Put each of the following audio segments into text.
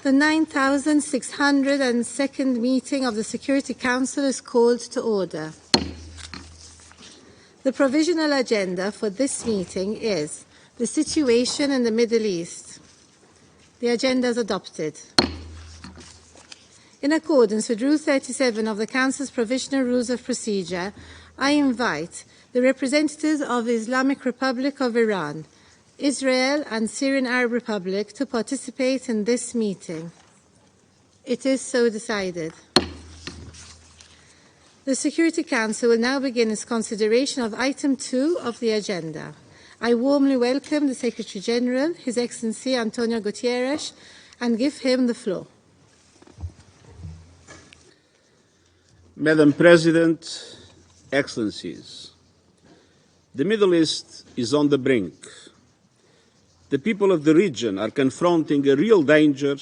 The 9,602nd meeting of the Security Council is called to order. The provisional agenda for this meeting is the situation in the Middle East. The agenda is adopted. In accordance with Rule 37 of the Council's Provisional Rules of Procedure, I invite the representatives of the Islamic Republic of Iran, Israel and Syrian Arab Republic to participate in this meeting. It is so decided. The Security Council will now begin its consideration of Item 2 of the agenda. I warmly welcome the Secretary-General, His Excellency Antonio Guterres, and give him the floor. Madam President, Excellencies, the Middle East is on the brink. The people of the region are confronting a real danger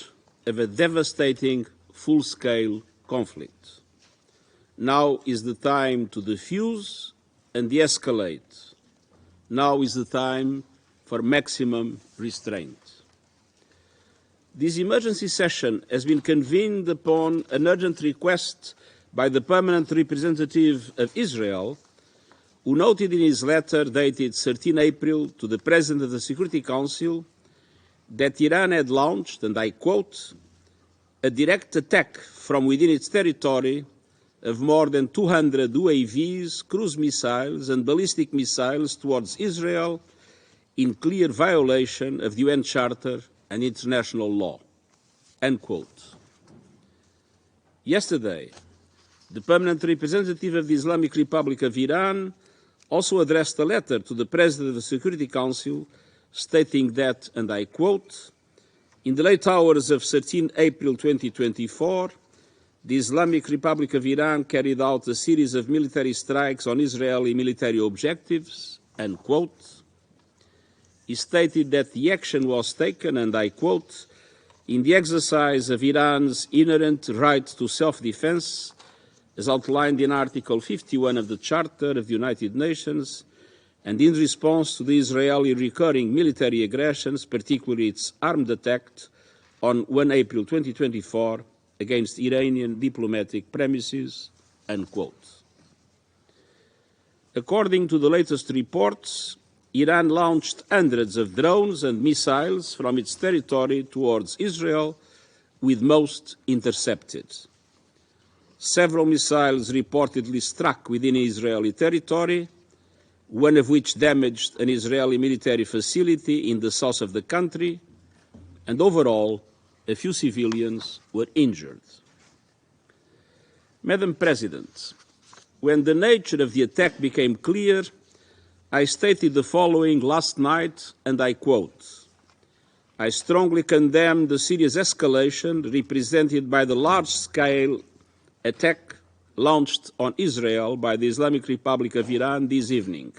of a devastating full-scale conflict. Now is the time to defuse and de-escalate. Now is the time for maximum restraint. This emergency session has been convened upon an urgent request by the Permanent Representative of Israel, who noted in his letter dated 13 April to the President of the Security Council that Iran had launched, and I quote, a direct attack from within its territory of more than 200 UAVs, cruise missiles and ballistic missiles towards Israel in clear violation of the UN Charter and international law, end quote. Yesterday, the Permanent Representative of the Islamic Republic of Iran also addressed a letter to the President of the Security Council stating that, and I quote, in the late hours of 13 April 2024, the Islamic Republic of Iran carried out a series of military strikes on Israeli military objectives, end quote. He stated that the action was taken, and I quote, in the exercise of Iran's inherent right to self-defense, as outlined in Article 51 of the Charter of the United Nations, and in response to the Israeli recurring military aggressions, particularly its armed attack on 1 April 2024 against Iranian diplomatic premises, end quote. According to the latest reports, Iran launched hundreds of drones and missiles from its territory towards Israel, with most intercepted. Several missiles reportedly struck within Israeli territory, one of which damaged an Israeli military facility in the south of the country, and overall, a few civilians were injured. Madam President, when the nature of the attack became clear, I stated the following last night, and I quote, I strongly condemn the serious escalation represented by the large-scale attack launched on Israel by the Islamic Republic of Iran this evening,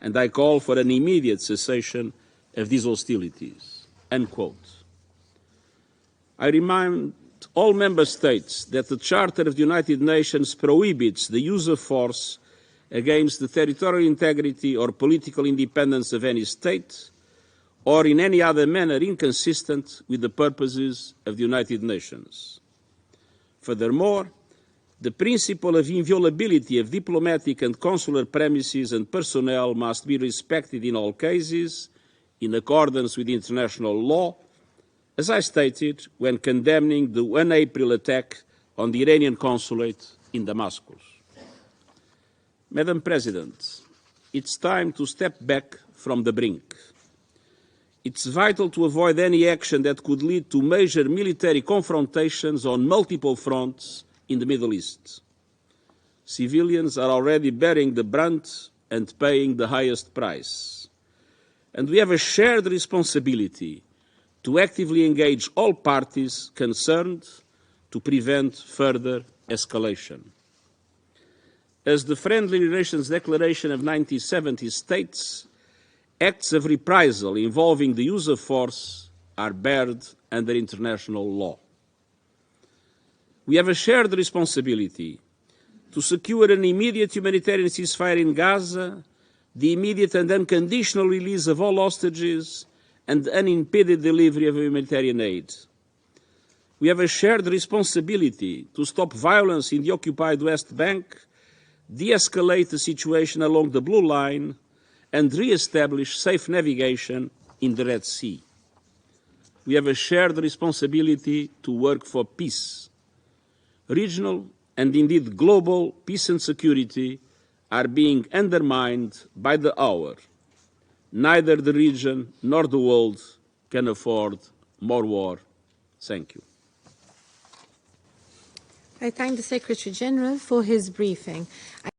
and I call for an immediate cessation of these hostilities, end quote. I remind all member states that the Charter of the United Nations prohibits the use of force against the territorial integrity or political independence of any state, or in any other manner inconsistent with the purposes of the United Nations. Furthermore, the principle of inviolability of diplomatic and consular premises and personnel must be respected in all cases, in accordance with international law, as I stated when condemning the 1 April attack on the Iranian consulate in Damascus. Madam President, it's time to step back from the brink. It's vital to avoid any action that could lead to major military confrontations on multiple fronts in the Middle East. Civilians are already bearing the brunt and paying the highest price. And we have a shared responsibility to actively engage all parties concerned to prevent further escalation. As the Friendly Relations Declaration of 1970 states, acts of reprisal involving the use of force are barred under international law. We have a shared responsibility to secure an immediate humanitarian ceasefire in Gaza, the immediate and unconditional release of all hostages, and unimpeded delivery of humanitarian aid. We have a shared responsibility to stop violence in the occupied West Bank, de-escalate the situation along the Blue Line, and re-establish safe navigation in the Red Sea. We have a shared responsibility to work for peace. Regional and indeed global peace and security are being undermined by the hour. Neither the region nor the world can afford more war. Thank you. I thank the Secretary General for his briefing.